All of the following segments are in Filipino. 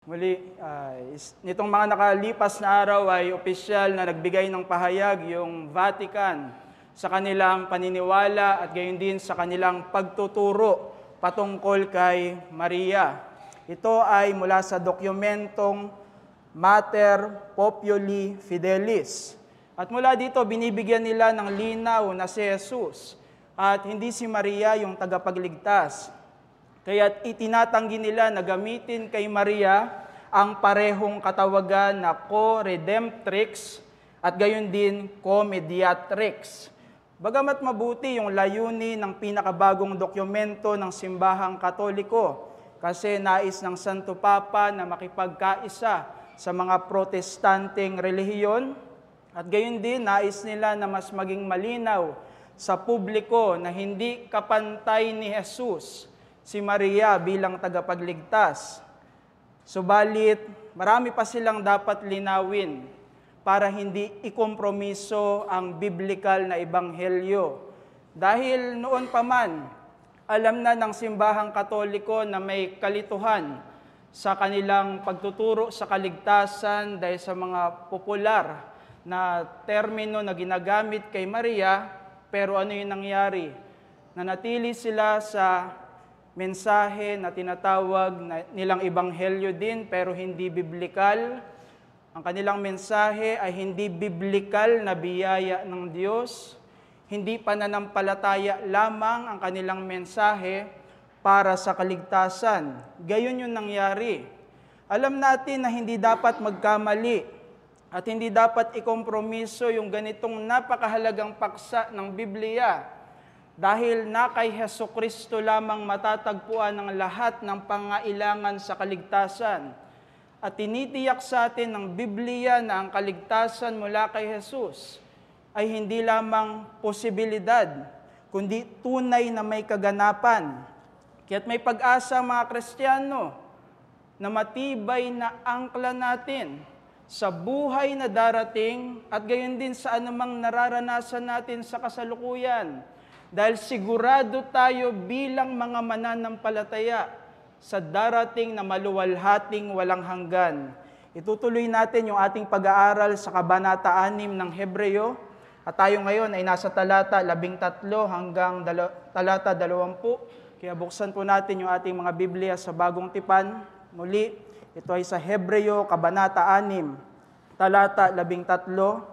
Muli, nitong mga nakalipas na araw ay opisyal na nagbigay ng pahayag yung Vatican sa kanilang paniniwala at gayon din sa kanilang pagtuturo patungkol kay Maria. Ito ay mula sa dokumentong Mater Populi Fidelis. At mula dito, binibigyan nila ng linaw na si Jesus at hindi si Maria yung tagapagligtas. Kaya't itinatanggi nila na gamitin kay Maria ang parehong katawagan na co-redemptrix at gayon din co-mediatrix. Bagamat mabuti yung layunin ng pinakabagong dokumento ng Simbahang Katoliko kasi nais ng Santo Papa na makipagkaisa sa mga protestanteng relihiyon at gayon din nais nila na mas maging malinaw sa publiko na hindi kapantay ni Jesus si Maria bilang tagapagligtas. Subalit, marami pa silang dapat linawin para hindi ikompromiso ang biblikal na ebanghelyo. Dahil noon pa man, alam na ng Simbahang Katoliko na may kalituhan sa kanilang pagtuturo sa kaligtasan dahil sa mga popular na termino na ginagamit kay Maria, pero ano yung nangyari? Nanatili sila sa mensahe na tinatawag nilang ebanghelyo din pero hindi biblikal. Ang kanilang mensahe ay hindi biblikal na biyaya ng Diyos. Hindi pananampalataya lamang ang kanilang mensahe para sa kaligtasan. Gayon yung nangyari. Alam natin na hindi dapat magkamali at hindi dapat ikompromiso yung ganitong napakahalagang paksa ng Biblia. Dahil na kay Hesukristo lamang matatagpuan ang lahat ng pangailangan sa kaligtasan. At tinitiyak sa atin ng Biblia na ang kaligtasan mula kay Jesus ay hindi lamang posibilidad, kundi tunay na may kaganapan. Kaya't may pag-asa mga Kristiyano na matibay na angkla natin sa buhay na darating at gayon din sa anumang nararanasan natin sa kasalukuyan. Dahil sigurado tayo bilang mga mananampalataya sa darating na maluwalhating walang hanggan. Itutuloy natin yung ating pag-aaral sa Kabanata 6 ng Hebreo. At tayo ngayon ay nasa talata 13 hanggang talata 20. Kaya buksan po natin yung ating mga Biblia sa Bagong Tipan. Muli, ito ay sa Hebreo, Kabanata 6, talata 13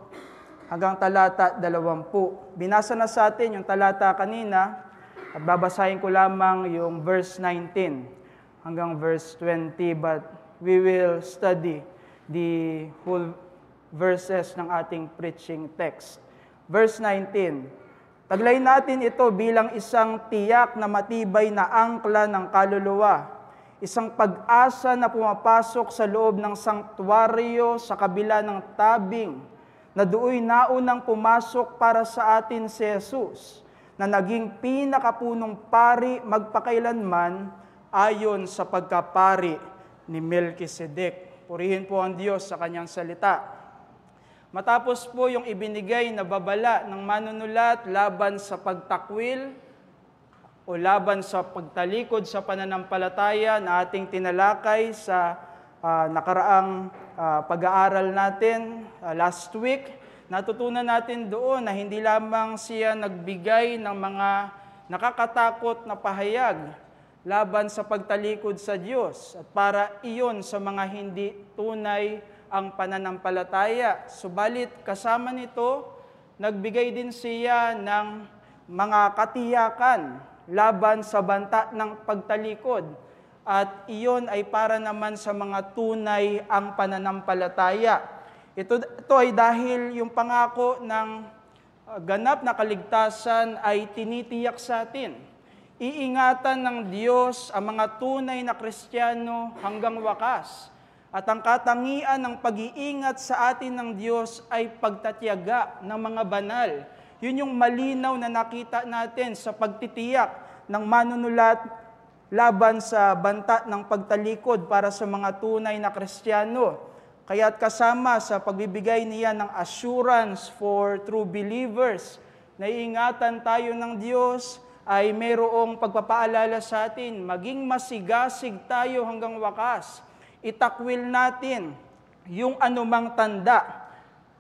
hanggang talata 20. Binasa na sa atin yung talata kanina at babasahin ko lamang yung verse 19 hanggang verse 20, but we will study the whole verses ng ating preaching text. Verse 19, taglay natin ito bilang isang tiyak na matibay na angkla ng kaluluwa, isang pag-asa na pumapasok sa loob ng sanktuaryo sa kabila ng tabing, na do'y naunang pumasok para sa atin si Jesus, na naging pinakapunong pari magpakailanman ayon sa pagkapari ni Melkisedek. Purihin po ang Diyos sa kanyang salita. Matapos po yung ibinigay na babala ng manunulat laban sa pagtakwil o laban sa pagtalikod sa pananampalataya na ating tinalakay sa nakaraang pag-aaral natin last week, natutunan natin doon na hindi lamang siya nagbigay ng mga nakakatakot na pahayag laban sa pagtalikod sa Diyos at para iyon sa mga hindi tunay ang pananampalataya. Subalit kasama nito, nagbigay din siya ng mga katiyakan laban sa banta ng pagtalikod. At iyon ay para naman sa mga tunay ang pananampalataya. Ito ay dahil yung pangako ng ganap na kaligtasan ay tinitiyak sa atin. Iingatan ng Diyos ang mga tunay na Kristiyano hanggang wakas. At ang katangian ng pag-iingat sa atin ng Diyos ay pagtatiyaga ng mga banal. Yun yung malinaw na nakita natin sa pagtitiyak ng manunulat laban sa banta ng pagtalikod para sa mga tunay na Kristiyano. Kaya't kasama sa pagbibigay niya ng assurance for true believers, na iingatan tayo ng Diyos, ay mayroong pagpapaalala sa atin, maging masigasig tayo hanggang wakas. itakwil natin yung anumang tanda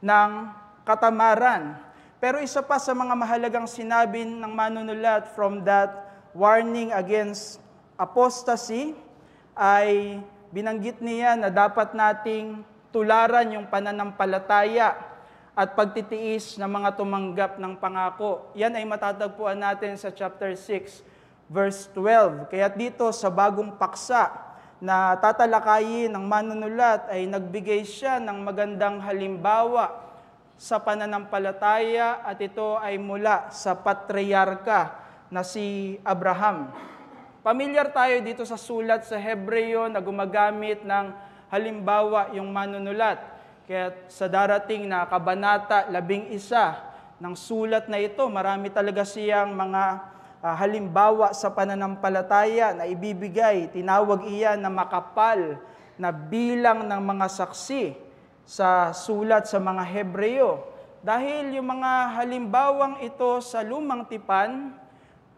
ng katamaran. Pero isa pa sa mga mahalagang sinabi ng manunulat from that warning against apostasy ay binanggit niya na dapat nating tularan yung pananampalataya at pagtitiis ng mga tumanggap ng pangako. Yan ay matatagpuan natin sa chapter 6, verse 12. Kaya dito sa bagong paksa na tatalakayin ng manunulat ay nagbigay siya ng magandang halimbawa sa pananampalataya at ito ay mula sa patriarka na si Abraham. Pamilyar tayo dito sa sulat sa Hebreo na gumagamit ng halimbawa yung manunulat. Kaya sa darating na kabanata 11 ng sulat na ito, marami talaga siyang mga halimbawa sa pananampalataya na ibibigay. Tinawag iyan na makapal na bilang ng mga saksi sa sulat sa mga Hebreo. Dahil yung mga halimbawang ito sa lumang tipan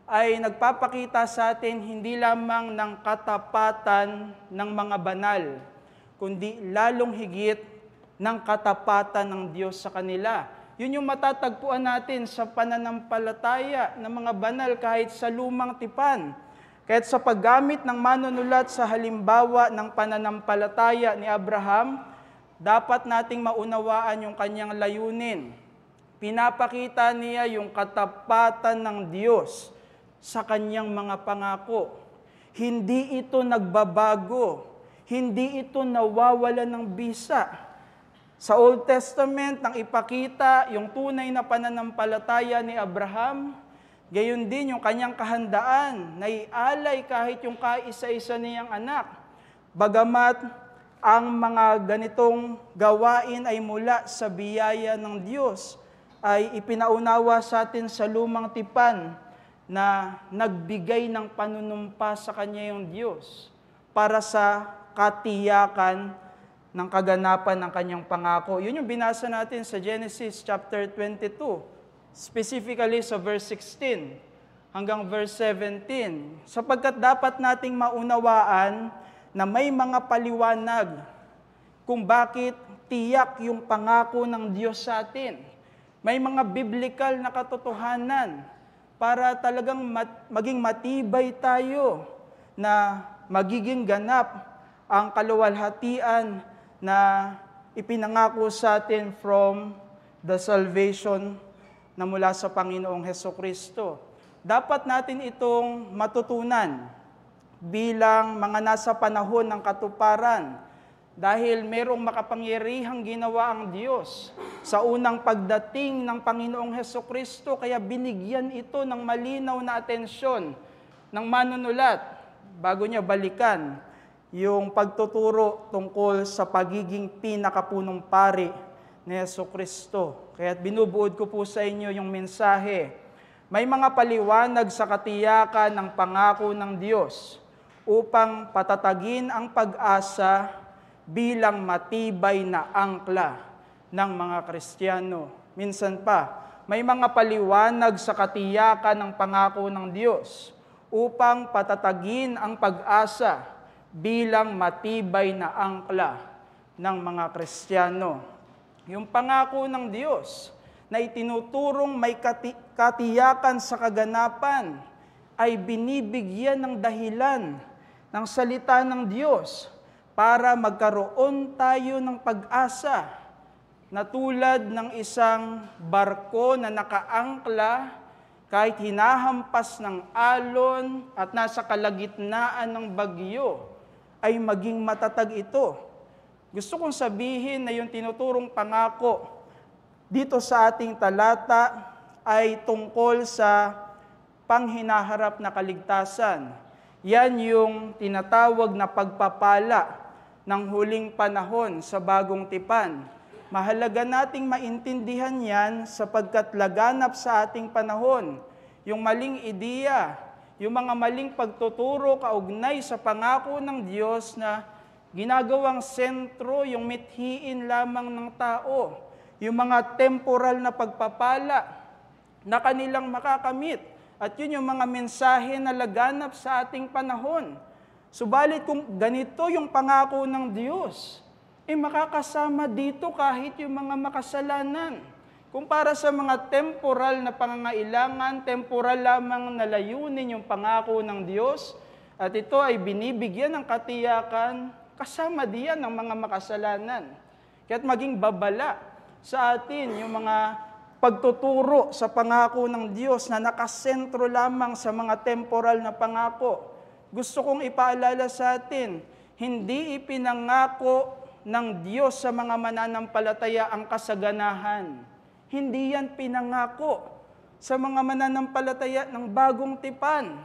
ay nagpapakita sa atin hindi lamang ng katapatan ng mga banal, kundi lalong higit ng katapatan ng Diyos sa kanila. Yun yung matatagpuan natin sa pananampalataya ng mga banal kahit sa lumang tipan. Kahit sa paggamit ng manunulat sa halimbawa ng pananampalataya ni Abraham, dapat nating maunawaan yung kanyang layunin. Pinapakita niya yung katapatan ng Diyos sa kanyang mga pangako. Hindi ito nagbabago. Hindi ito nawawala ng bisa. Sa Old Testament, nang ipakita yung tunay na pananampalataya ni Abraham, gayon din yung kanyang kahandaan na ialay kahit yung kaisa-isa niyang anak. Bagamat ang mga ganitong gawain ay mula sa biyaya ng Diyos, ay ipinaunawa sa atin sa lumang tipan na nagbigay ng panunumpa sa kanya yung Diyos para sa katiyakan ng kaganapan ng kanyang pangako. Yun yung binasa natin sa Genesis chapter 22, specifically sa verse 16 hanggang verse 17. Sapagkat dapat nating maunawaan na may mga paliwanag kung bakit tiyak yung pangako ng Diyos sa atin. May mga biblical na katotohanan para talagang maging matibay tayo na magiging ganap ang kaluwalhatian na ipinangako sa atin from the salvation na mula sa Panginoong Hesukristo. Dapat natin itong matutunan bilang mga nasa panahon ng katuparan dahil merong makapangyarihang ginawa ang Diyos sa unang pagdating ng Panginoong Hesukristo, kaya binigyan ito ng malinaw na atensyon ng manunulat bago niya balikan yung pagtuturo tungkol sa pagiging pinakapunong pari ni Hesukristo. Kaya binubuod ko po sa inyo yung mensahe. May mga paliwanag sa katiyakan ng pangako ng Diyos upang patatagin ang pag-asa bilang matibay na angkla ng mga Kristiyano. Minsan pa, may mga paliwanag sa katiyakan ng pangako ng Diyos upang patatagin ang pag-asa bilang matibay na angkla ng mga Kristiyano. Yung pangako ng Diyos na itinuturong may katiyakan sa kaganapan ay binibigyan ng dahilan ng salita ng Diyos para magkaroon tayo ng pag-asa na tulad ng isang barko na nakaangkla kahit hinahampas ng alon at nasa kalagitnaan ng bagyo, ay maging matatag ito. Gusto kong sabihin na yung tinuturong pangako dito sa ating talata ay tungkol sa panghinaharap na kaligtasan. Yan yung tinatawag na pagpapala ng huling panahon sa bagong tipan. Mahalaga nating maintindihan yan sapagkat laganap sa ating panahon yung maling ideya, yung mga maling pagtuturo kaugnay sa pangako ng Diyos na ginagawang sentro yung mithiin lamang ng tao, yung mga temporal na pagpapala na kanilang makakamit. At yun yung mga mensahe na laganap sa ating panahon. Subalit kung ganito yung pangako ng Diyos, makakasama dito kahit yung mga makasalanan. Kung para sa mga temporal na pangangailangan, temporal lamang na layunin yung pangako ng Diyos, at ito ay binibigyan ng katiyakan, kasama diyan ng mga makasalanan. Kaya't maging babala sa atin yung mga pagtuturo sa pangako ng Diyos na nakasentro lamang sa mga temporal na pangako. Gusto kong ipaalala sa atin, hindi ipinangako ng Diyos sa mga mananampalataya ang kasaganahan. Hindi yan pinangako sa mga mananampalataya ng bagong tipan.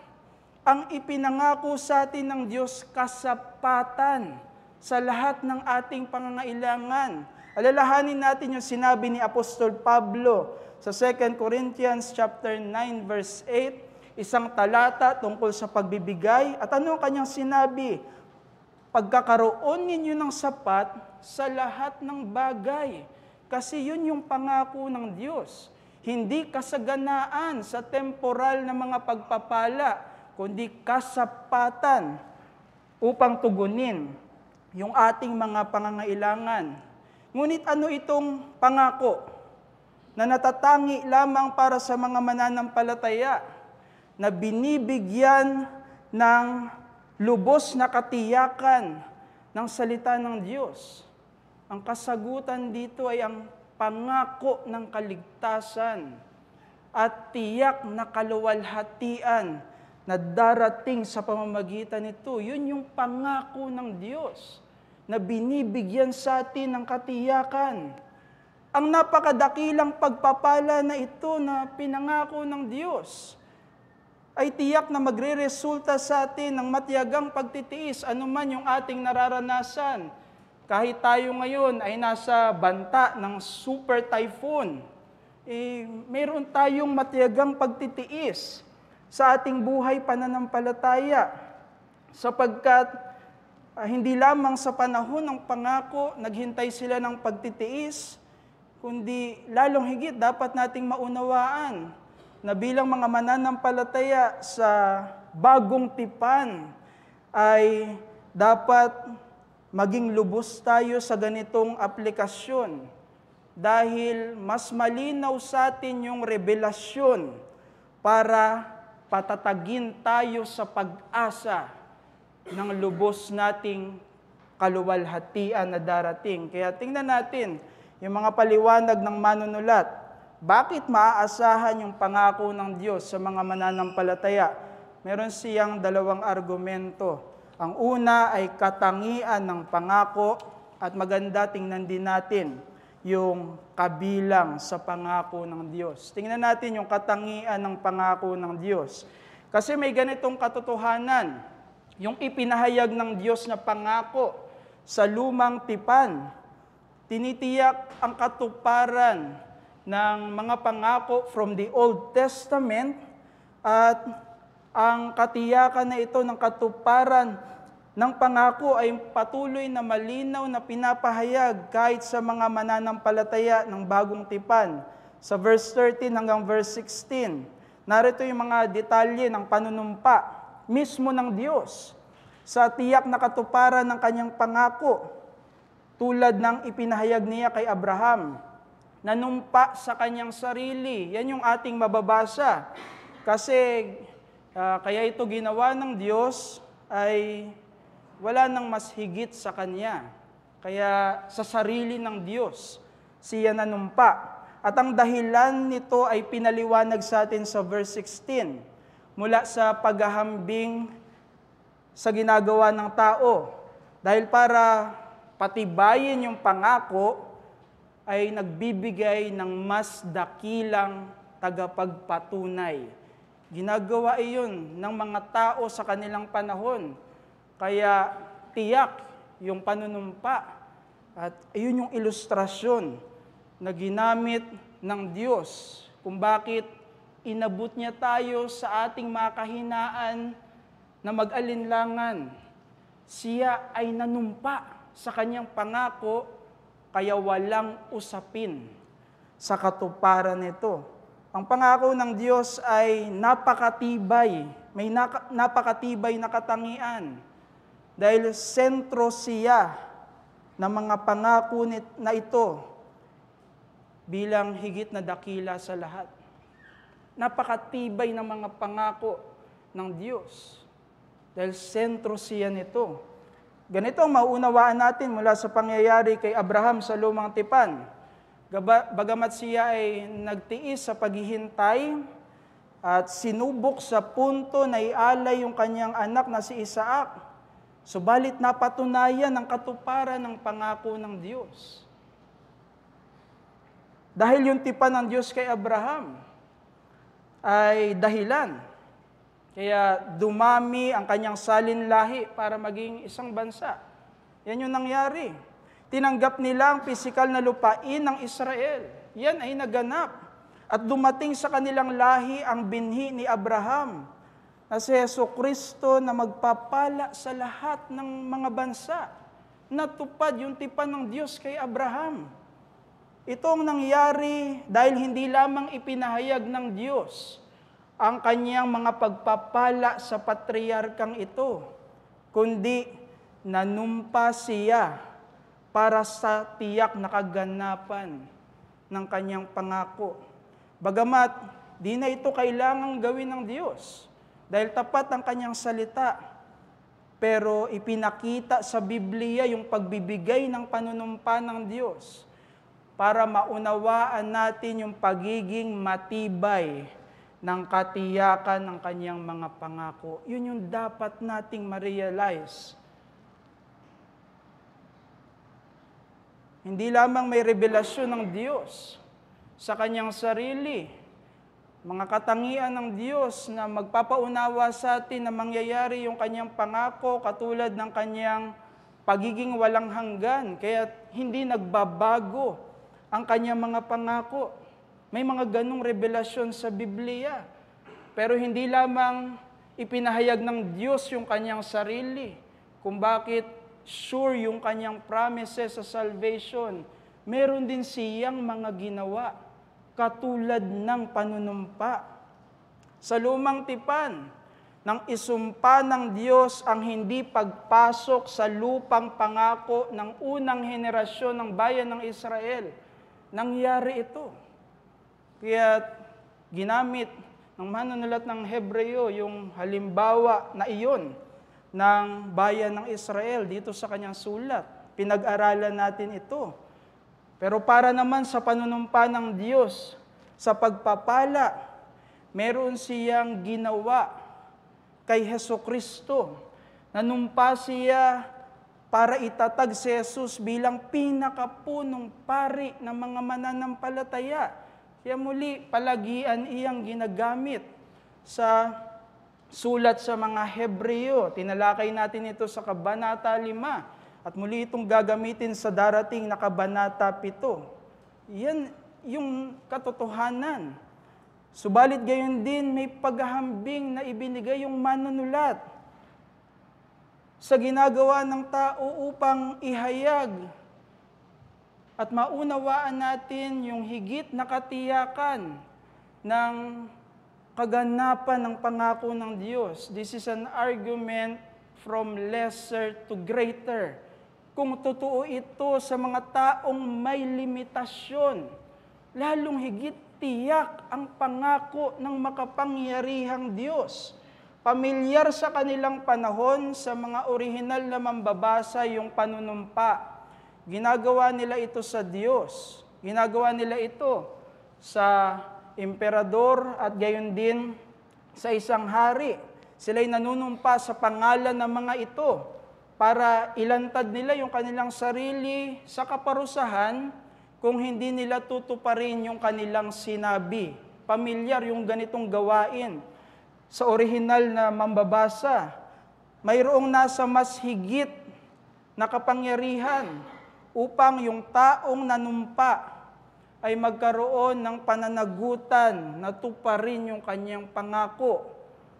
Ang ipinangako sa atin ng Diyos, kasapatan sa lahat ng ating pangangailangan. Alalahanin natin yung sinabi ni Apostol Pablo sa 2 Corinthians chapter 9 verse 8, isang talata tungkol sa pagbibigay. At ano ang kanyang sinabi? Pagkakaroon ninyo ng sapat sa lahat ng bagay. Kasi yun yung pangako ng Diyos. Hindi kasaganaan sa temporal na mga pagpapala, kundi kasapatan upang tugunin yung ating mga pangangailangan. Ngunit ano itong pangako na natatangi lamang para sa mga mananampalataya na binibigyan ng lubos na katiyakan ng salita ng Diyos? Ang kasagutan dito ay ang pangako ng kaligtasan at tiyak na kaluwalhatian na darating sa pamamagitan nito. Yun yung pangako ng Diyos na binibigyan sa atin ng katiyakan. Ang napakadakilang pagpapala na ito na pinangako ng Diyos ay tiyak na magre-resulta sa atin ng matiyagang pagtitiis anuman yung ating nararanasan. Kahit tayo ngayon ay nasa banta ng super typhoon, mayroon tayong matiyagang pagtitiis sa ating buhay pananampalataya. Sapagkat hindi lamang sa panahon ng pangako, naghintay sila ng pagtitiis, kundi lalong higit dapat nating maunawaan na bilang mga mananampalataya sa bagong tipan ay dapat maging lubos tayo sa ganitong aplikasyon dahil mas malinaw sa atin yung revelasyon para patatagin tayo sa pag-asa ng lubos nating kaluwalhatian na darating. Kaya tingnan natin yung mga paliwanag ng manunulat. Bakit maaasahan yung pangako ng Diyos sa mga mananampalataya? Meron siyang dalawang argumento. Ang una ay katangian ng pangako at maganda tingnan din natin yung kabilang sa pangako ng Diyos. Tingnan natin yung katangian ng pangako ng Diyos. Kasi may ganitong katotohanan, yung ipinahayag ng Diyos na pangako sa lumang tipan, tinitiyak ang katuparan ng mga pangako from the Old Testament at ang katiyakan na ito ng katuparan ng pangako ay patuloy na malinaw na pinapahayag kahit sa mga mananampalataya ng bagong tipan. Sa verse 13 hanggang verse 16, narito yung mga detalye ng panunumpa mismo ng Diyos sa tiyak na katuparan ng kanyang pangako, tulad ng ipinahayag niya kay Abraham, nanumpa sa kanyang sarili. Yan yung ating mababasa. Kasi kaya ito ginawa ng Diyos ay wala nang mas higit sa Kanya. Kaya sa sarili ng Diyos, siya nanumpa. At ang dahilan nito ay pinaliwanag sa atin sa verse 16. Mula sa paghahambing sa ginagawa ng tao. Dahil para patibayin yung pangako, ay nagbibigay ng mas dakilang tagapagpatunay. Ginagawa iyon ng mga tao sa kanilang panahon. Kaya tiyak yung panunumpa at iyon yung ilustrasyon na ginamit ng Diyos kung bakit inabot niya tayo sa ating mga kahinaan na mag-alinlangan. Siya ay nanumpa sa kanyang pangako kaya walang usapin sa katuparan nito. Ang pangako ng Diyos ay napakatibay, may napakatibay na katangian. Dahil sentro siya ng mga pangako na ito bilang higit na dakila sa lahat. Napakatibay ng mga pangako ng Diyos. Dahil sentro siya nito. Ganito ang mauunawaan natin mula sa pangyayari kay Abraham sa lumang tipan. Bagamat siya ay nagtiis sa paghihintay at sinubok sa punto na ialay yung kanyang anak na si Isaac, subalit napatunayan ang katuparan ng pangako ng Diyos. Dahil yung tipan ng Diyos kay Abraham ay dahilan. Kaya dumami ang kanyang salinlahi para maging isang bansa. Yan yung nangyari. Tinanggap nila ang pisikal na lupain ng Israel. Yan ay naganap. At dumating sa kanilang lahi ang binhi ni Abraham na si Jesucristo na magpapala sa lahat ng mga bansa. Natupad yung tipan ng Diyos kay Abraham. Ito ang nangyari dahil hindi lamang ipinahayag ng Diyos ang kanyang mga pagpapala sa patriarkang ito, kundi nanumpa siya para sa tiyak na kaganapan ng kanyang pangako. Bagamat di na ito kailangang gawin ng Diyos dahil tapat ang kanyang salita, pero ipinakita sa Biblia yung pagbibigay ng panunumpa ng Diyos para maunawaan natin yung pagiging matibay ng katiyakan ng kanyang mga pangako. Yun yung dapat nating ma-realize. Hindi lamang may revelasyon ng Diyos sa kanyang sarili, mga katangian ng Diyos na magpapaunawa sa atin na mangyayari yung kanyang pangako katulad ng kanyang pagiging walang hanggan, kaya hindi nagbabago ang kanyang mga pangako. May mga ganong revelasyon sa Biblia, pero hindi lamang ipinahayag ng Diyos yung kanyang sarili, kung bakit sure yung kanyang promises sa salvation. Meron din siyang mga ginawa, katulad ng panunumpa. Sa lumang tipan, nang isumpa ng Diyos ang hindi pagpasok sa lupang pangako ng unang henerasyon ng bayan ng Israel, nangyari ito. Kaya ginamit ng manunulat ng Hebreo yung halimbawa na iyon ng bayan ng Israel dito sa kanyang sulat. Pinag-aralan natin ito. Pero para naman sa panunumpa ng Diyos, sa pagpapala, meron siyang ginawa kay Jesucristo. Nanumpa siya para itatag si Jesus bilang pinakapunong pari ng mga mananampalataya. Kaya muli, palagian iyang ginagamit sa sulat sa mga Hebreo. Tinalakay natin ito sa Kabanata 5. At muli itong gagamitin sa darating na Kabanata 7. Yan yung katotohanan. Subalit gayon din may paghahambing na ibinigay yung manunulat sa ginagawa ng tao upang ihayag at maunawaan natin yung higit na katiyakan ng kaganapan ng pangako ng Diyos. This is an argument from lesser to greater. Kung totoo ito sa mga taong may limitasyon, lalong higit tiyak ang pangako ng makapangyarihang Diyos. Pamilyar sa kanilang panahon sa mga orihinal na mambabasa yung panunumpa. Ginagawa nila ito sa Diyos. Ginagawa nila ito sa emperador at gayon din sa isang hari. Sila'y nanunumpa sa pangalan ng mga ito para ilantad nila yung kanilang sarili sa kaparusahan kung hindi nila tutuparin yung kanilang sinabi. Pamilyar yung ganitong gawain. Sa orihinal na mambabasa, mayroong nasa mas higit na kapangyarihan upang yung taong nanumpa ay magkaroon ng pananagutan na tuparin yung kanyang pangako.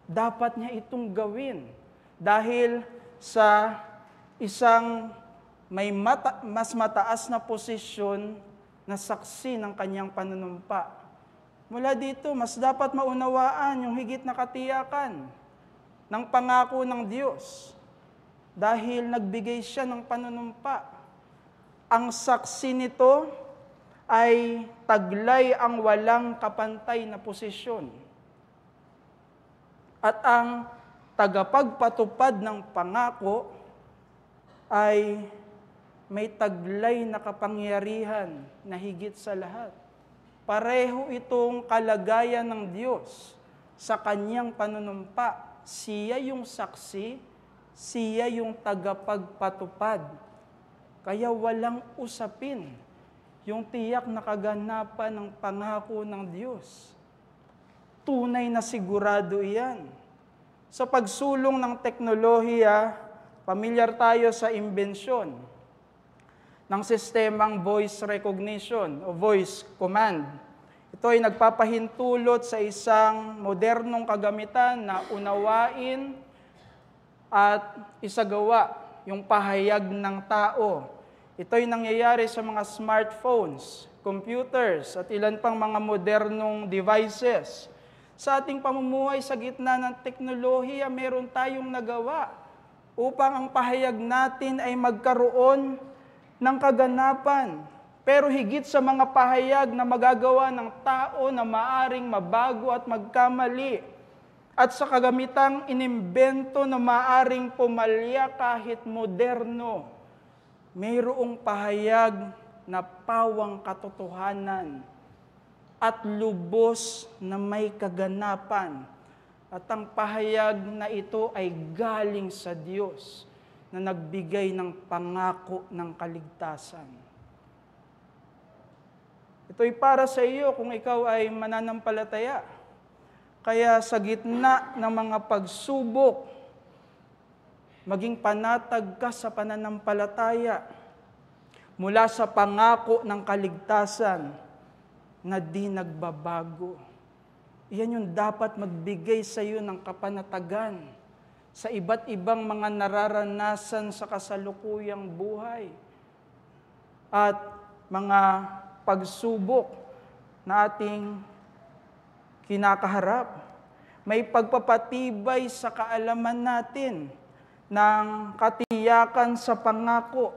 Dapat niya itong gawin dahil sa isang may mas mataas na posisyon na saksi ng kanyang panunumpa. Mula dito, mas dapat maunawaan yung higit na katiyakan ng pangako ng Diyos. dahil nagbigay siya ng panunumpa. Ang saksi nito ay taglay ang walang kapantay na posisyon. At ang tagapagpatupad ng pangako ay may taglay na kapangyarihan na higit sa lahat. Pareho itong kalagayan ng Diyos sa kanyang panunumpa. Siya yung saksi, siya yung tagapagpatupad. Kaya walang usapin yung tiyak na kaganapan ng pangako ng Diyos. Tunay na sigurado iyan. Sa pagsulong ng teknolohiya, pamilyar tayo sa imbensyon ng sistemang voice recognition o voice command. Ito ay nagpapahintulot sa isang modernong kagamitan na unawain at isagawa yung pahayag ng tao. Ito ay nangyayari sa mga smartphones, computers, at ilan pang mga modernong devices. Sa ating pamumuhay sa gitna ng teknolohiya, meron tayong nagawa upang ang pahayag natin ay magkaroon ng kaganapan. Pero higit sa mga pahayag na magagawa ng tao na maaring mabago at magkamali, at sa kagamitang inimbento na maaring pumalya kahit moderno, mayroong pahayag na pawang katotohanan at lubos na may kaganapan. At ang pahayag na ito ay galing sa Diyos na nagbigay ng pangako ng kaligtasan. Ito'y para sa iyo kung ikaw ay mananampalataya. Kaya sa gitna ng mga pagsubok, maging panatag ka sa pananampalataya mula sa pangako ng kaligtasan na di nagbabago. Iyan yung dapat magbigay sa iyo ng kapanatagan sa iba't ibang mga nararanasan sa kasalukuyang buhay at mga pagsubok na ating kinakaharap. May pagpapatibay sa kaalaman natin ng katiyakan sa pangako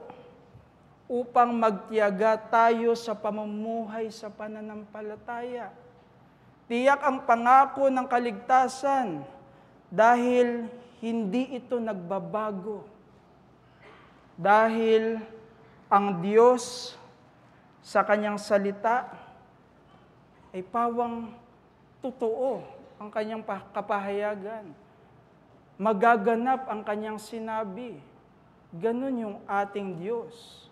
upang magtiyaga tayo sa pamumuhay sa pananampalataya. Tiyak ang pangako ng kaligtasan dahil hindi ito nagbabago. Dahil ang Diyos sa kanyang salita ay pawang totoo ang kanyang kapahayagan. Magaganap ang kanyang sinabi. Ganun yung ating Diyos.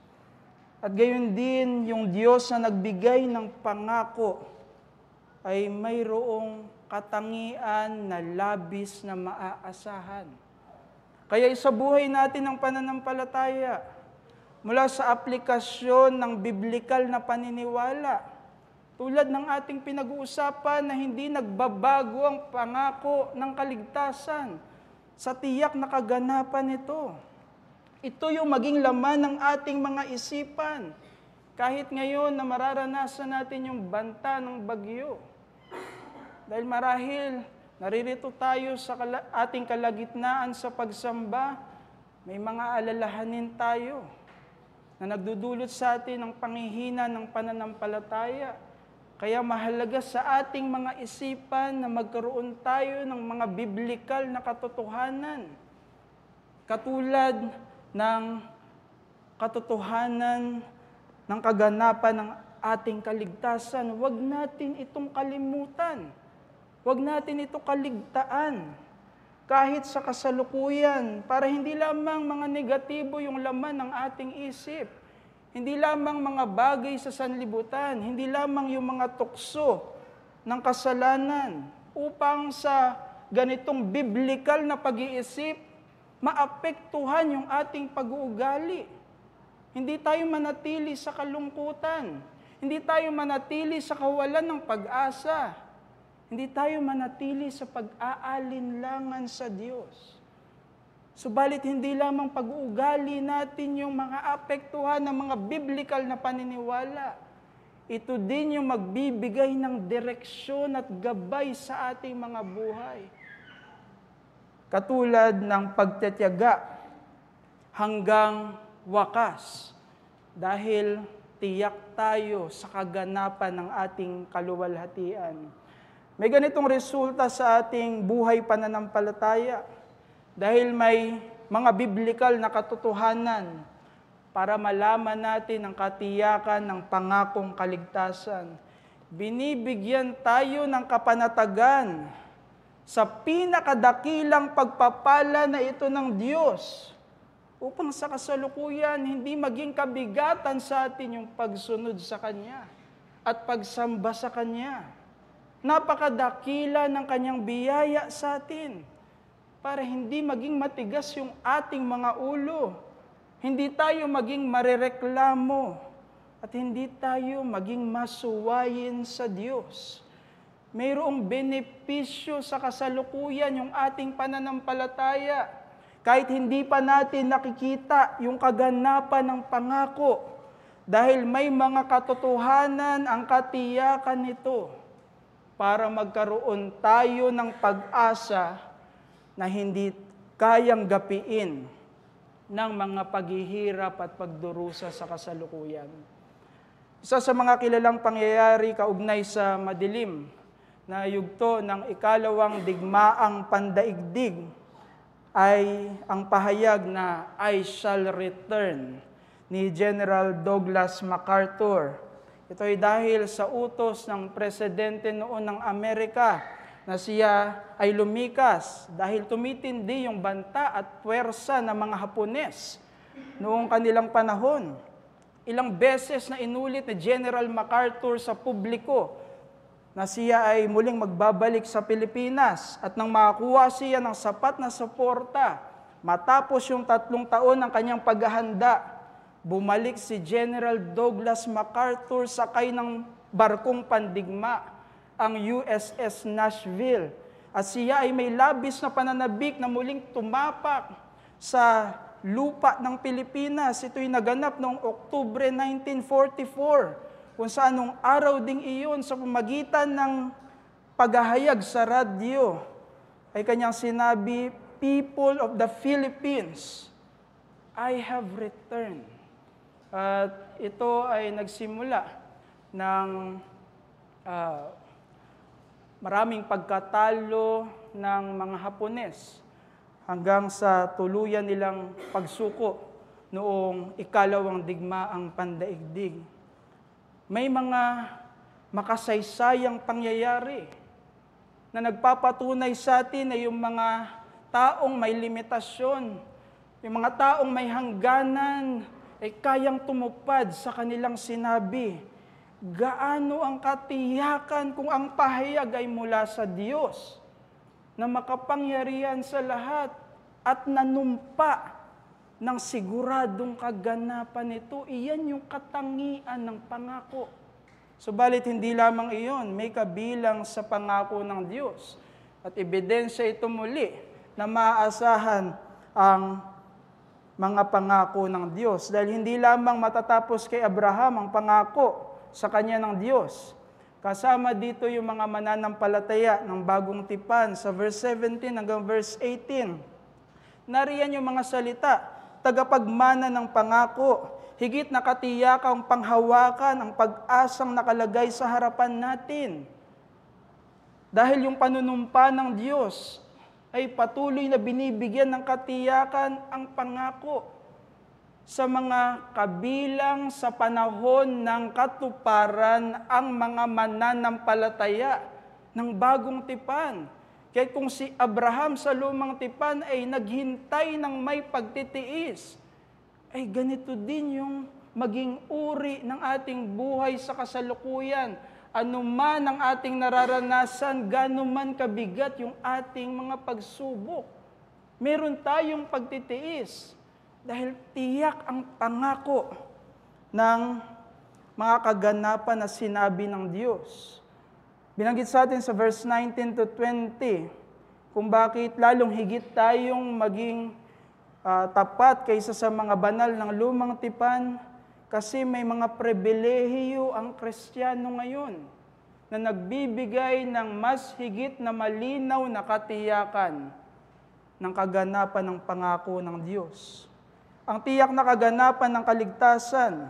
At gayon din yung Diyos na nagbigay ng pangako ay mayroong katangian na labis na maaasahan. Kaya sa buhay natin ng pananampalataya, mula sa aplikasyon ng biblikal na paniniwala, tulad ng ating pinag-uusapan na hindi nagbabago ang pangako ng kaligtasan sa tiyak na kaganapan nito. Ito yung maging laman ng ating mga isipan. Kahit ngayon na mararanasan natin yung banta ng bagyo. Dahil marahil naririto tayo sa ating kalagitnaan sa pagsamba, may mga alalahanin tayo na nagdudulot sa atin ng panghihina ng pananampalataya. Kaya mahalaga sa ating mga isipan na magkaroon tayo ng mga biblikal na katotohanan. Katulad ng katotohanan ng kaganapan ng ating kaligtasan. Huwag natin itong kalimutan. Huwag natin ito kaligtaan. Kahit sa kasalukuyan, para hindi lamang mga negatibo yung laman ng ating isip. Hindi lamang mga bagay sa sanlibutan, hindi lamang yung mga tukso ng kasalanan, upang sa ganitong biblikal na pag-iisip, maapektuhan yung ating pag-uugali. Hindi tayo manatili sa kalungkutan, hindi tayo manatili sa kawalan ng pag-asa, hindi tayo manatili sa pag-aalinlangan sa Diyos. Subalit hindi lamang pag-uugali natin yung mga apektuhan ng mga biblikal na paniniwala. Ito din yung magbibigay ng direksyon at gabay sa ating mga buhay. Katulad ng pagtitiyaga hanggang wakas. Dahil tiyak tayo sa kaganapan ng ating kaluwalhatian. May ganitong resulta sa ating buhay pananampalataya dahil may mga biblikal na katotohanan para malaman natin ang katiyakan ng pangakong kaligtasan. Binibigyan tayo ng kapanatagan sa pinakadakilang pagpapala na ito ng Diyos upang sa kasalukuyan hindi maging kabigatan sa atin yung pagsunod sa Kanya at pagsamba sa Kanya. Napakadakila ng Kanyang biyaya sa atin para hindi maging matigas yung ating mga ulo. Hindi tayo maging marereklamo at hindi tayo maging masuwayin sa Diyos. Mayroong benepisyo sa kasalukuyan yung ating pananampalataya. Kahit hindi pa natin nakikita yung kaganapan ng pangako dahil may mga katotohanan ang katiyakan nito para magkaroon tayo ng pag-asa na hindi kayang gapiin ng mga paghihirap at pagdurusa sa kasalukuyan. Isa sa mga kilalang pangyayari kaugnay sa madilim na yugto ng ikalawang digmaang pandaigdig ay ang pahayag na I shall return ni General Douglas MacArthur. Ito ay dahil sa utos ng presidente noon ng Amerika na siya ay lumikas dahil tumitindi yung banta at puwersa ng mga Hapones noong kanilang panahon. Ilang beses na inulit ni General MacArthur sa publiko na siya ay muling magbabalik sa Pilipinas at nang makakuha siya ng sapat na suporta matapos yung 3 taon ng kanyang paghahanda, bumalik si General Douglas MacArthur sakay ng barkong pandigma, ang USS Nashville. At siya ay may labis na pananabik na muling tumapak sa lupa ng Pilipinas. Ito'y naganap noong Oktubre 1944, kung saan nung araw ding iyon sa pamagitan ng paghahayag sa radyo, ay kanyang sinabi, "People of the Philippines, I have returned." At ito ay nagsimula ng maraming pagkatalo ng mga Hapones hanggang sa tuluyan nilang pagsuko noong ikalawang digmaang pandaigdig. May mga makasaysayang pangyayari na nagpapatunay sa atin na yung mga taong may limitasyon, yung mga taong may hangganan, ay kayang tumupad sa kanilang sinabi. Gaano ang katiyakan kung ang pahayag ay mula sa Diyos na makapangyarihan sa lahat at nanumpa ng siguradong kaganapan nito. Iyan yung katangian ng pangako. Subalit hindi lamang iyon, may kabilang sa pangako ng Diyos. At ebidensya ito muli na maaasahan ang mga pangako ng Diyos. Dahil hindi lamang matatapos kay Abraham ang pangako sa kanya ng Diyos. Kasama dito yung mga mananampalataya ng bagong tipan sa verse 17 hanggang verse 18. Nariyan yung mga salita, tagapagmana ng pangako, higit na katiyakang panghawakan ang pag-asang nakalagay sa harapan natin. Dahil yung panunumpa ng Diyos ay patuloy na binibigyan ng katiyakan ang pangako sa mga kabilang sa panahon ng katuparan ang mga mananampalataya ng bagong tipan. Kaya kung si Abraham sa lumang tipan ay naghintay ng may pagtitiis, ay ganito din yung maging uri ng ating buhay sa kasalukuyan. Ano man ang ating nararanasan, gano man kabigat yung ating mga pagsubok, meron tayong pagtitiis dahil tiyak ang pangako ng mga kaganapan na sinabi ng Diyos. Binanggit sa atin sa verse 19 to 20 kung bakit lalong higit tayong maging tapat kaysa sa mga banal ng lumang tipan. Kasi may mga pribilehiyo ang Kristiyano ngayon na nagbibigay ng mas higit na malinaw na katiyakan ng kaganapan ng pangako ng Diyos. Ang tiyak na kaganapan ng kaligtasan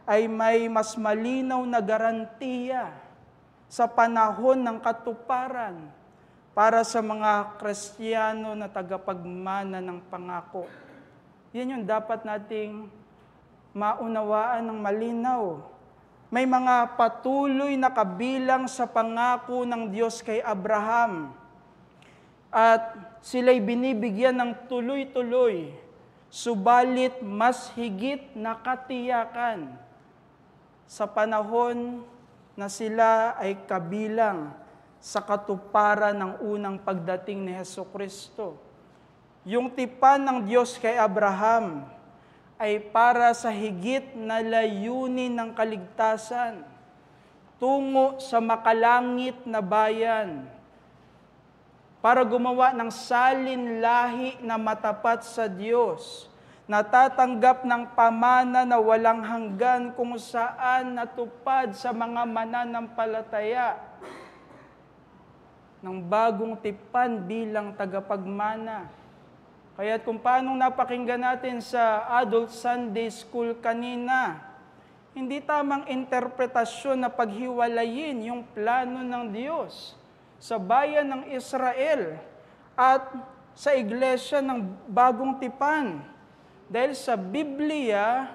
ay may mas malinaw na garantiya sa panahon ng katuparan para sa mga Kristiyano na tagapagmana ng pangako. Yan yung dapat nating maunawaan ng malinaw. May mga patuloy na kabilang sa pangako ng Diyos kay Abraham. At sila'y binibigyan ng tuloy-tuloy, subalit mas higit na katiyakan sa panahon na sila ay kabilang sa katuparan ng unang pagdating ni Hesukristo. Yung tipan ng Diyos kay Abraham ay para sa higit na layunin ng kaligtasan tungo sa makalangit na bayan para gumawa ng salin lahi na matapat sa Diyos, natatanggap ng pamana na walang hanggan kung saan natupad sa mga mananampalataya ng bagong tipan bilang tagapagmana. Kaya kung paanong napakinggan natin sa Adult Sunday School kanina, hindi tamang interpretasyon na paghiwalayin yung plano ng Diyos sa bayan ng Israel at sa iglesia ng bagong tipan. Dahil sa Biblia,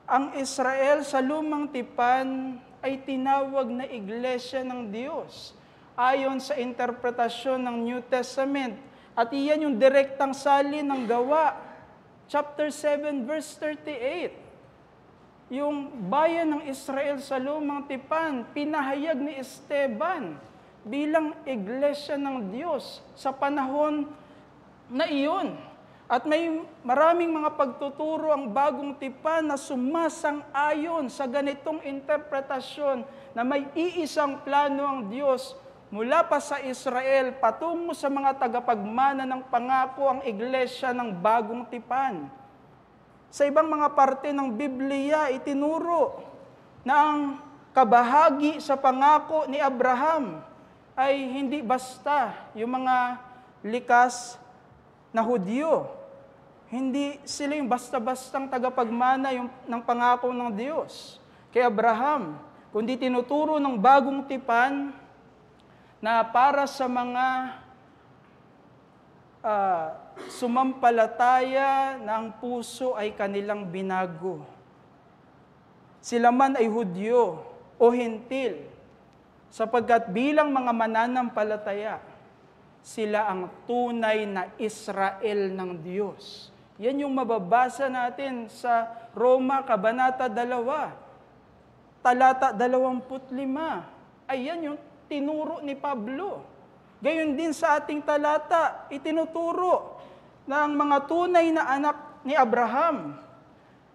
ang Israel sa lumang tipan ay tinawag na iglesia ng Diyos ayon sa interpretasyon ng New Testament. At iyan yung direktang salin ng Gawa, chapter 7, verse 38. Yung bayan ng Israel sa lumang tipan, pinahayag ni Esteban bilang iglesia ng Diyos sa panahon na iyon. At may maraming mga pagtuturo ang bagong tipan na sumasang-ayon sa ganitong interpretasyon na may iisang plano ang Diyos mula pa sa Israel patungo sa mga tagapagmana ng pangako ang iglesia ng bagong tipan. Sa ibang mga parte ng Biblia, itinuro na ang kabahagi sa pangako ni Abraham ay hindi basta yung mga likas na Hudyo. Hindi sila yung basta-bastang tagapagmana ng pangako ng Diyos kay Abraham, kundi tinuturo ng bagong tipan na para sa mga sumampalataya na ang puso ay kanilang binago. Sila man ay Hudyo o Hentil, sapagkat bilang mga mananampalataya, sila ang tunay na Israel ng Diyos. Yan yung mababasa natin sa Roma, Kabanata 2, talata 25. Ayan yung tinuro ni Pablo. Gayon din sa ating talata, itinuturo na ang mga tunay na anak ni Abraham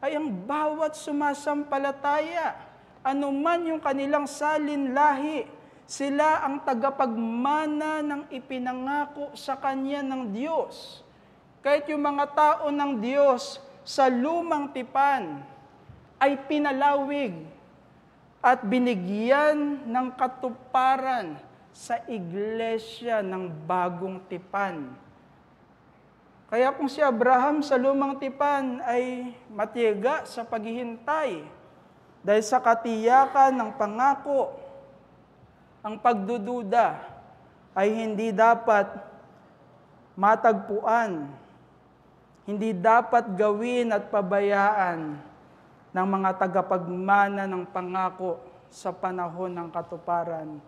ay ang bawat sumasampalataya, anuman yung kanilang salin lahi, sila ang tagapagmana ng ipinangako sa Kanya ng Diyos. Kahit yung mga tao ng Diyos sa lumang tipan ay pinalawig at binigyan ng katuparan sa iglesia ng bagong tipan. Kaya kung si Abraham sa lumang tipan ay matiyaga sa paghihintay dahil sa katiyakan ng pangako, ang pagdududa ay hindi dapat matagpuan, hindi dapat gawin at pabayaan ng mga tagapagmana ng pangako sa panahon ng katuparan.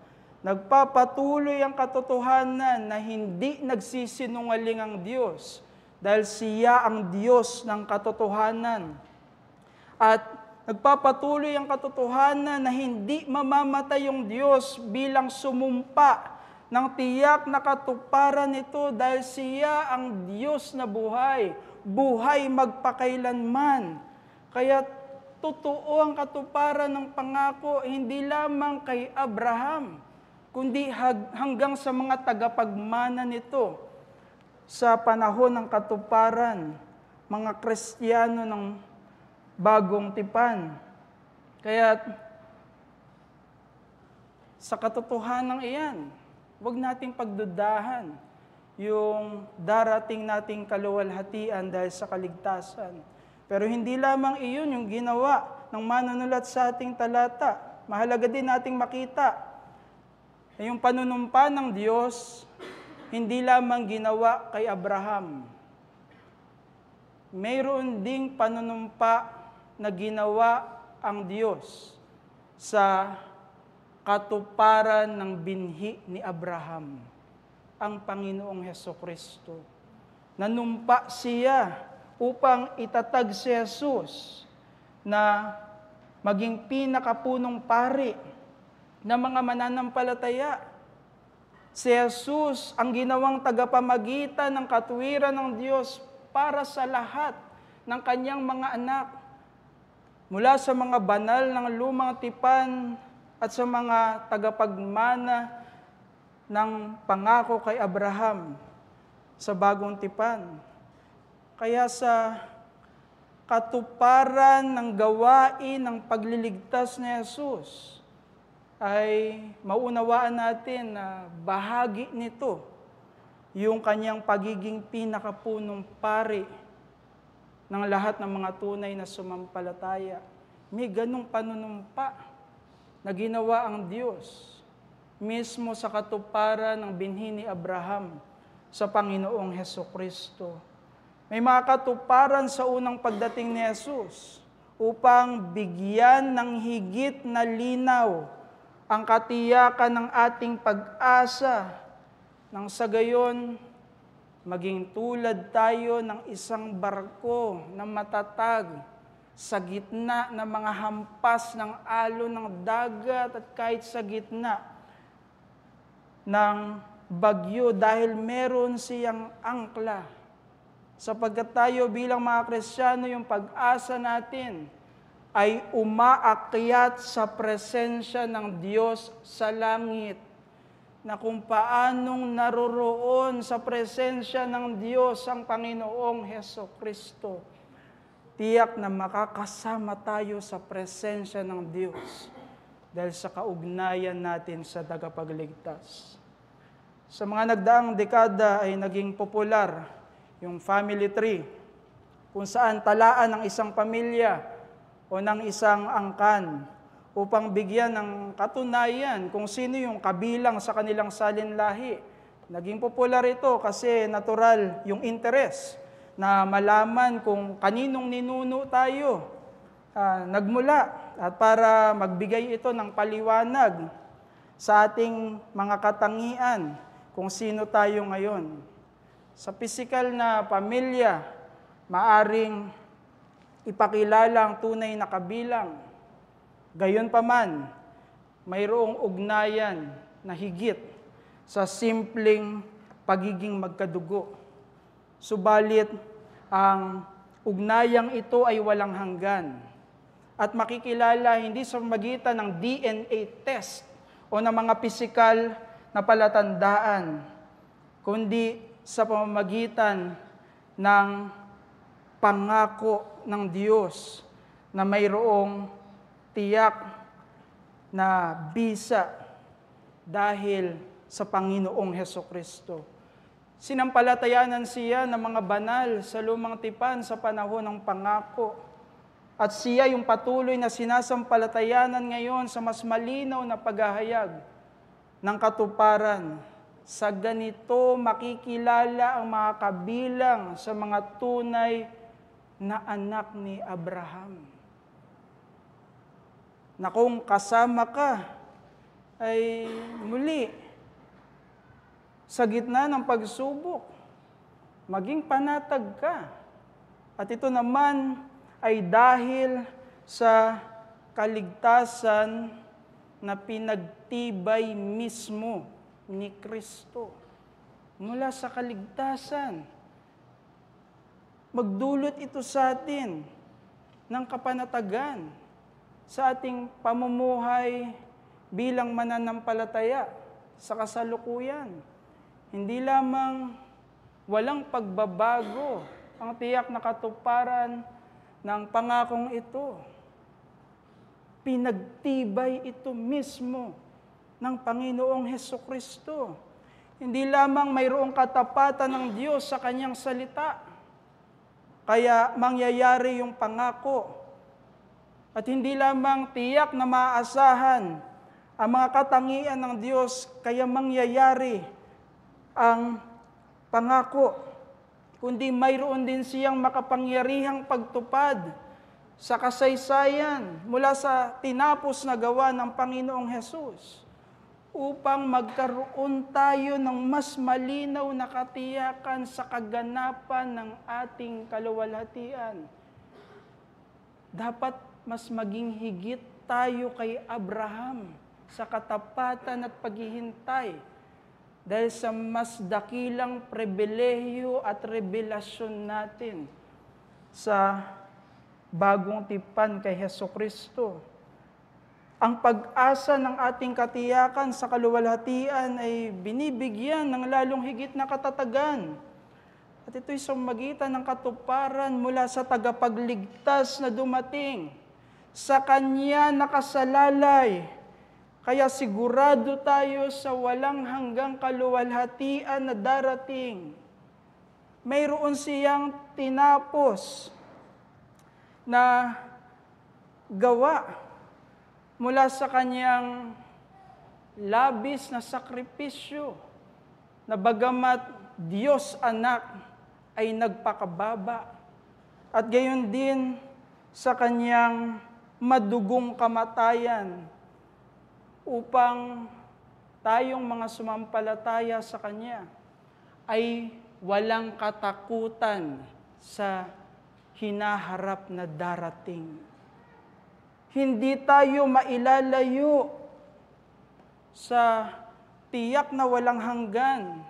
Nagpapatuloy ang katotohanan na hindi nagsisinungaling ang Diyos dahil siya ang Diyos ng katotohanan. At nagpapatuloy ang katotohanan na hindi mamamatay yung Diyos bilang sumumpa ng tiyak na katuparan nito dahil siya ang Diyos na buhay, buhay magpakailanman. Kaya totoo ang katuparan ng pangako hindi lamang kay Abraham, kundi hanggang sa mga tagapagmana nito sa panahon ng katuparan, mga Kristiyano ng bagong tipan. Kaya sa katotohanan iyan, huwag nating pagdudahan yung darating nating kaluwalhatian dahil sa kaligtasan. Pero hindi lamang iyon yung ginawa ng manunulat sa ating talata. Mahalaga din nating makita na yung panunumpa ng Diyos, hindi lamang ginawa kay Abraham. Mayroon ding panunumpa na ginawa ang Diyos sa katuparan ng binhi ni Abraham, ang Panginoong Hesukristo. Nanumpa siya upang itatag si Jesus na maging pinakapunong pari ng mga mananampalataya. Si Jesus ang ginawang tagapamagitan ng katuwiran ng Diyos para sa lahat ng kanyang mga anak. Mula sa mga banal ng lumang tipan at sa mga tagapagmana ng pangako kay Abraham sa bagong tipan. Kaya sa katuparan ng gawain ng pagliligtas ni Jesus, ay maunawaan natin na bahagi nito yung kanyang pagiging pinakapunong pari ng lahat ng mga tunay na sumampalataya. May ganong panunumpa na ginawa ang Diyos mismo sa katuparan ng binhi ni Abraham sa Panginoong Hesukristo. May mga katuparan sa unang pagdating ni Jesus upang bigyan ng higit na linaw ang katiyakan ng ating pag-asa, nang sa gayon maging tulad tayo ng isang barko na matatag sa gitna ng mga hampas ng alon ng dagat at kahit sa gitna ng bagyo dahil meron siyang angkla. Sapagkat tayo bilang mga Kristiyano, yung pag-asa natin ay umaakyat sa presensya ng Diyos sa langit, na kung paanong naroroon sa presensya ng Diyos ang Panginoong Hesukristo, tiyak na makakasama tayo sa presensya ng Diyos dahil sa kaugnayan natin sa tagapagligtas. Sa mga nagdaang dekada ay naging popular yung family tree, kung saan talaan ng isang pamilya o ng isang angkan upang bigyan ng katunayan kung sino yung kabilang sa kanilang salinlahi. Naging popular ito kasi natural yung interes na malaman kung kaninong ninuno tayo nagmula at para magbigay ito ng paliwanag sa ating mga katangian kung sino tayo ngayon. Sa pisikal na pamilya, maaring ipakilala ang tunay na kabilang. Gayunpaman, mayroong ugnayan na higit sa simpleng pagiging magkadugo. Subalit, ang ugnayang ito ay walang hanggan at makikilala hindi sa magitan ng DNA test o ng mga pisikal na palatandaan, kundi sa pamamagitan ng pangako ng Diyos na mayroong tiyak na bisa dahil sa Panginoong Hesukristo. Sinampalatayanan siya ng mga banal sa lumang tipan sa panahon ng pangako. At siya yung patuloy na sinasampalatayanan ngayon sa mas malinaw na paghahayag ng katuparan. Sa ganito makikilala ang mga kabilang sa mga tunay na anak ni Abraham. Na kung kasama ka, ay muli, sa gitna ng pagsubok, maging panatag ka. At ito naman ay dahil sa kaligtasan na pinagtibay mismo ni Kristo. Mula sa kaligtasan, magdulot ito sa atin ng kapanatagan sa ating pamumuhay bilang mananampalataya sa kasalukuyan. Hindi lamang walang pagbabago ang tiyak na katuparan ng pangakong ito. Pinagtibay ito mismo ng Panginoong Hesukristo. Hindi lamang mayroong katapatan ng Diyos sa kanyang salita, Kaya mangyayari yung pangako. At hindi lamang tiyak na maaasahan ang mga katangian ng Diyos, kaya mangyayari ang pangako, kundi mayroon din siyang makapangyarihang pagtupad sa kasaysayan mula sa tinapos na gawa ng Panginoong Hesus, upang magkaroon tayo ng mas malinaw na katiyakan sa kaganapan ng ating kaluwalhatian. Dapat mas maging higit tayo kay Abraham sa katapatan at paghihintay dahil sa mas dakilang pribilehiyo at revelasyon natin sa bagong tipan kay Hesukristo. Ang pag-asa ng ating katiyakan sa kaluwalhatian ay binibigyan ng lalong higit na katatagan. At ito'y sa magitan ng katuparan mula sa tagapagligtas na dumating. Sa Kanya nakasalalay. Kaya sigurado tayo sa walang hanggang kaluwalhatian na darating. Mayroon siyang tinapos na gawa mula sa Kanyang labis na sakripisyo na bagamat Diyos Anak ay nagpakababa at gayon din sa Kanyang madugong kamatayan upang tayong mga sumampalataya sa Kanya ay walang katakutan sa hinaharap na darating. Hindi tayo mailalayo sa tiyak na walang hanggan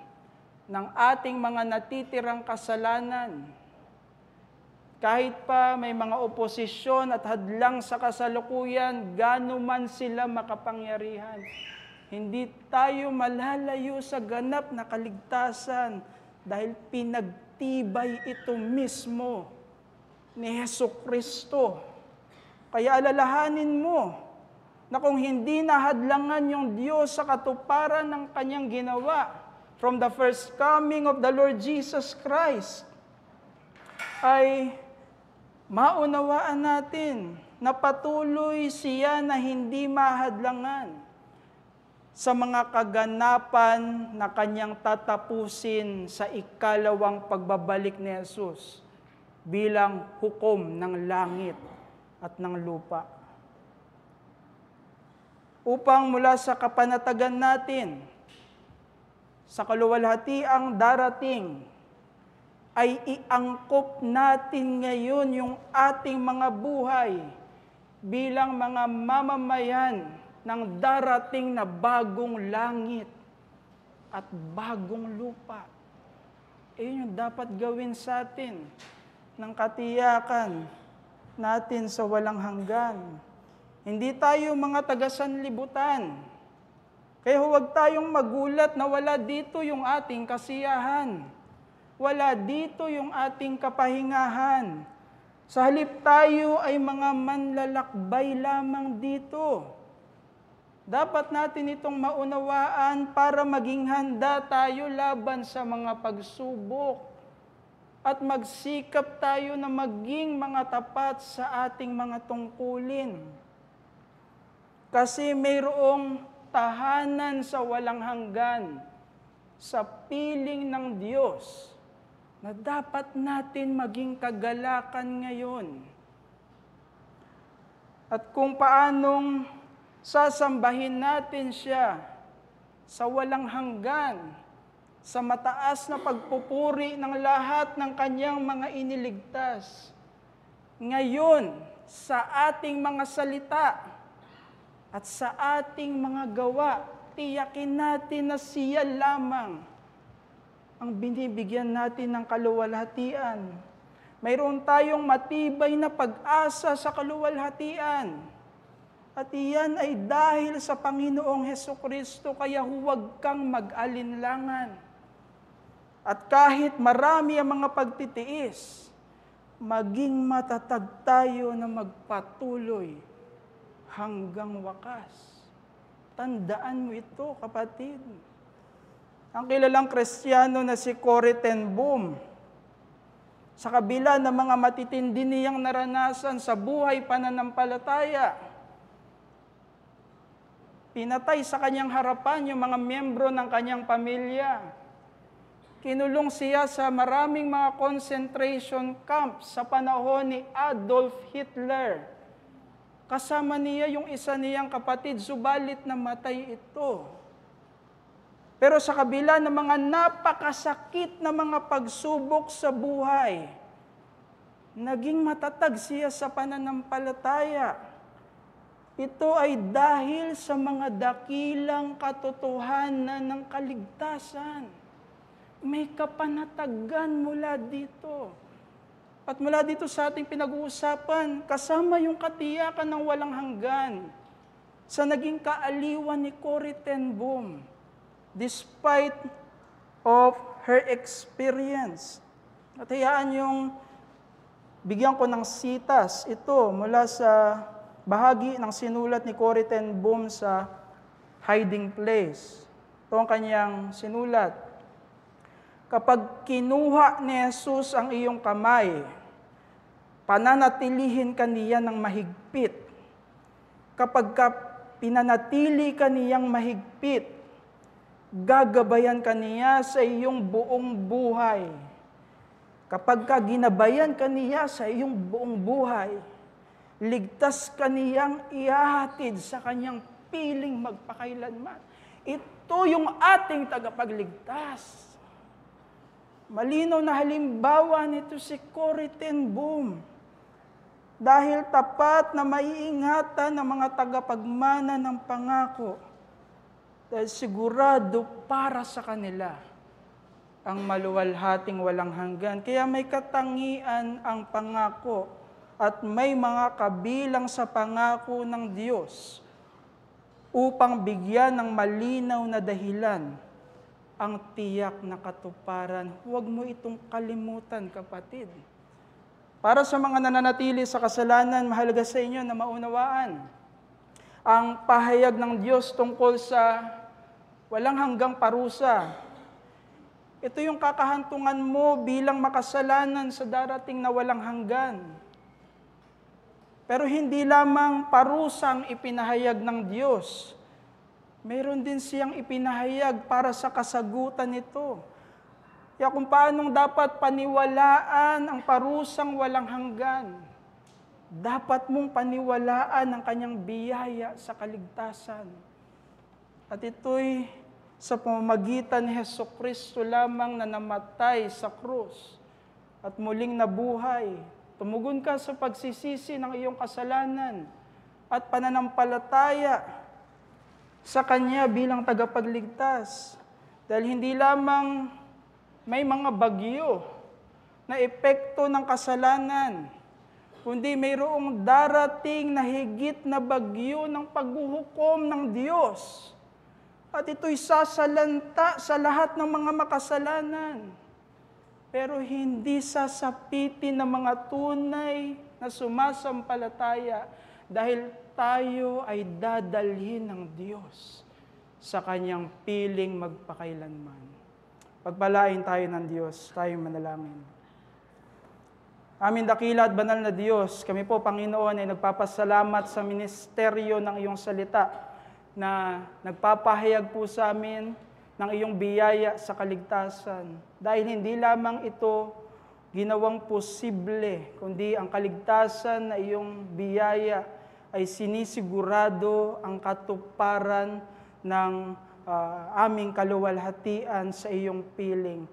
ng ating mga natitirang kasalanan. Kahit pa may mga oposisyon at hadlang sa kasalukuyan, gaano man sila makapangyarihan, hindi tayo malalayo sa ganap na kaligtasan dahil pinagtibay ito mismo ni Hesukristo. Kaya alalahanin mo na kung hindi nahadlangan yung Diyos sa katuparan ng Kanyang ginawa from the first coming of the Lord Jesus Christ, ay maunawaan natin na patuloy siya na hindi mahadlangan sa mga kaganapan na Kanyang tatapusin sa ikalawang pagbabalik ni Jesus bilang hukom ng langit at ng lupa. Upang mula sa kapanatagan natin, sa kaluwalhatiang darating, ay iangkop natin ngayon yung ating mga buhay bilang mga mamamayan ng darating na bagong langit at bagong lupa. Iyon yung dapat gawin sa atin ng katiyakan natin sa walang hanggan. Hindi tayo mga taga-sanlibutan. Kaya huwag tayong magulat na wala dito yung ating kasiyahan. Wala dito yung ating kapahingahan. Sa halip tayo ay mga manlalakbay lamang dito. Dapat natin itong maunawaan para maging handa tayo laban sa mga pagsubok at magsikap tayo na maging mga tapat sa ating mga tungkulin. Kasi mayroong tahanan sa walang hanggan, sa piling ng Diyos, na dapat natin maging kagalakan ngayon. At kung paanong sasambahin natin siya sa walang hanggan, sa mataas na pagpupuri ng lahat ng Kanyang mga iniligtas. Ngayon, sa ating mga salita at sa ating mga gawa, tiyakin natin na siya lamang ang binibigyan natin ng kaluwalhatian. Mayroon tayong matibay na pag-asa sa kaluwalhatian. At iyan ay dahil sa Panginoong Hesukristo, kaya huwag kang mag-alinlangan. At kahit marami ang mga pagtitiis, maging matatag tayo na magpatuloy hanggang wakas. Tandaan mo ito, kapatid. Ang kilalang Kristiyano na si Corrie ten Boom Sa kabila ng mga matitindi niyang naranasan sa buhay pananampalataya, pinatay sa kanyang harapan yung mga miyembro ng kanyang pamilya. Kinulong siya sa maraming mga concentration camps sa panahon ni Adolf Hitler. Kasama niya yung isa niyang kapatid, subalit namatay ito. Pero sa kabila ng mga napakasakit na mga pagsubok sa buhay, naging matatag siya sa pananampalataya. Ito ay dahil sa mga dakilang katotohanan ng kaligtasan. May kapanatagan mula dito. At mula dito sa ating pinag-uusapan, kasama yung katiyakan ng walang hanggan sa naging kaaliwan ni Corrie ten Boom, despite of her experience. At hayaan yung bigyan ko ng sitas ito mula sa bahagi ng sinulat ni Corrie ten Boom sa Hiding Place. Ito ang kanyang sinulat. Kapag kinuha ni Jesus ang iyong kamay, pananatilihin ka niya ng mahigpit. Kapag pinanatili ka niyang mahigpit, gagabayan ka niya sa iyong buong buhay. Kapag ginabayan ka niya sa iyong buong buhay, ligtas ka niyang ihahatid sa kanyang piling magpakailanman. Ito yung ating tagapagligtas. Malinaw na halimbawa nito si Corrie ten Boom. Dahil tapat na maiingatan ng mga tagapagmana ng pangako. Dahil sigurado para sa kanila ang maluwalhating walang hanggan. Kaya may katangian ang pangako at may mga kabilang sa pangako ng Diyos upang bigyan ng malinaw na dahilan ang tiyak na katuparan. Huwag mo itong kalimutan, kapatid. Para sa mga nananatili sa kasalanan, mahalaga sa inyo na maunawaan ang pahayag ng Diyos tungkol sa walang hanggang parusa. Ito yung kakahantungan mo bilang makasalanan sa darating na walang hanggan. Pero hindi lamang parusang ipinahayag ng Diyos. Mayroon din siyang ipinahayag para sa kasagutan nito. Kaya kung paanong dapat paniwalaan ang parusang walang hanggan, dapat mong paniwalaan ang kanyang biyaya sa kaligtasan. At ito'y sa pamamagitan ni Hesukristo lamang na namatay sa krus at muling nabuhay. Tumugon ka sa pagsisisi ng iyong kasalanan at pananampalataya sa Kanya bilang tagapagligtas. Dahil hindi lamang may mga bagyo na epekto ng kasalanan, kundi mayroong darating na higit na bagyo ng paghuhukom ng Diyos. At ito'y sasalanta sa lahat ng mga makasalanan. Pero hindi sasapitin ng mga tunay na sumasampalataya dahil tayo ay dadalhin ng Diyos sa Kanyang piling magpakailanman. Pagpalain tayo ng Diyos, tayo manalangin. Aming dakila at banal na Diyos, kami po, Panginoon, ay nagpapasalamat sa ministeryo ng iyong salita na nagpapahayag po sa amin ng iyong biyaya sa kaligtasan. Dahil hindi lamang ito ginawang posible, kundi ang kaligtasan na iyong biyaya ay sinisigurado ang katuparan ng aming kaluwalhatian sa iyong piling.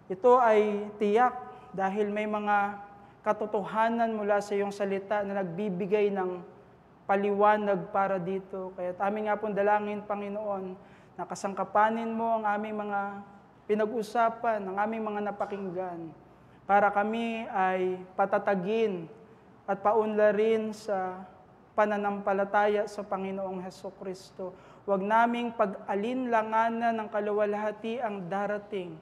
Ito ay tiyak dahil may mga katotohanan mula sa iyong salita na nagbibigay ng paliwanag para dito. Kaya aming nga pong dalangin, Panginoon, na kasangkapanin mo ang aming mga pinag-usapan, ang aming mga napakinggan, para kami ay patatagin at paunlarin sa pananampalataya sa Panginoong Hesukristo. Huwag naming pag-alinlanganan ng kaluwalhati ang darating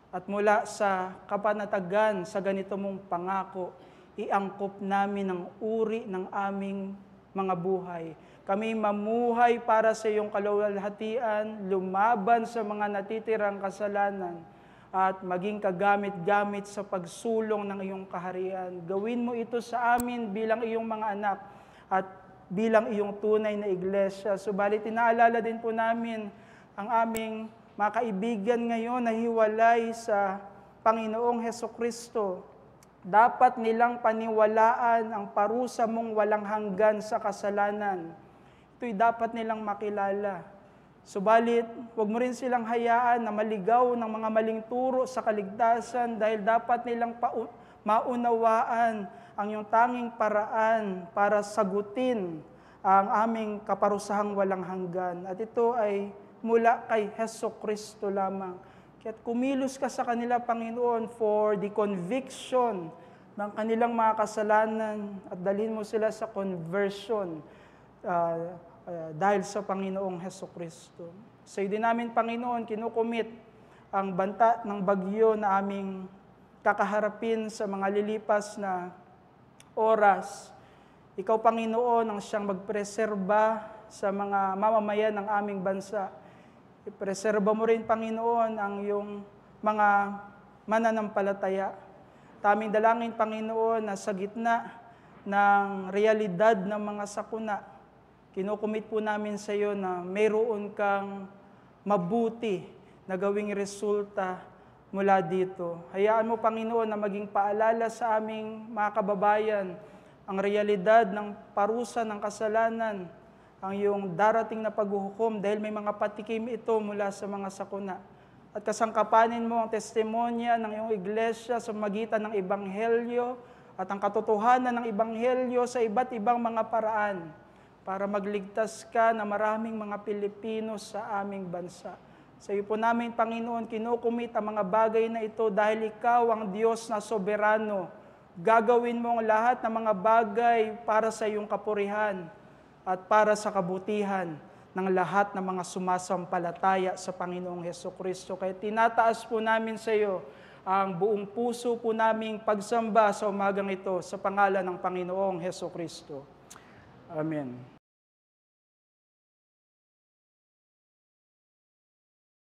at mula sa kapanatagan sa ganito mong pangako, iangkop namin ang uri ng aming mga buhay. Kami mamuhay para sa iyong kaluwalhatian, lumaban sa mga natitirang kasalanan, at maging kagamit-gamit sa pagsulong ng iyong kaharian. Gawin mo ito sa amin bilang iyong mga anak at bilang iyong tunay na iglesia. Subalit inaalala din po namin ang aming mga kaibigan ngayon na hiwalay sa Panginoong Hesukristo. Dapat nilang paniwalaan ang parusa mong walang hanggan sa kasalanan. Ito'y dapat nilang makilala. Subalit, huwag mo rin silang hayaan na maligaw ng mga maling turo sa kaligtasan dahil dapat nilang maunawaan ang iyong tanging paraan para sagutin ang aming kaparusahang walang hanggan. At ito ay mula kay Hesukristo lamang. Kaya't kumilos ka sa kanila, Panginoon, for the conviction ng kanilang mga kasalanan at dalhin mo sila sa conversion dahil sa Panginoong Hesukristo. Sa iyo din namin, Panginoon, kinukumit ang banta ng bagyo na aming kakaharapin sa mga lilipas na oras. Ikaw, Panginoon, ang siyang magpreserba sa mga mamamayan ng aming bansa. Ipreserba mo rin, Panginoon, ang iyong mga mananampalataya. Taming dalangin, Panginoon, na sa gitna ng realidad ng mga sakuna, kinukumit po namin sa iyo na mayroon kang mabuti na gawing resulta mula dito. Hayaan mo, Panginoon, na maging paalala sa aming mga kababayan ang realidad ng parusa ng kasalanan, ang iyong darating na paghuhukom dahil may mga patikim ito mula sa mga sakuna. At kasangkapanin mo ang testimonya ng iyong iglesia sa magitan ng Ebanghelyo at ang katotohanan ng Ebanghelyo sa iba't ibang mga paraan para magligtas ka na maraming mga Pilipino sa aming bansa. Sa iyo po namin, Panginoon, kinukumit ang mga bagay na ito dahil ikaw ang Diyos na soberano. Gagawin mo ang lahat ng mga bagay para sa iyong kapurihan at para sa kabutihan ng lahat ng mga sumasampalataya sa Panginoong Hesukristo. Kaya tinataas po namin sa iyo ang buong puso po naming pagsamba sa umagang ito sa pangalan ng Panginoong Hesukristo. Amen.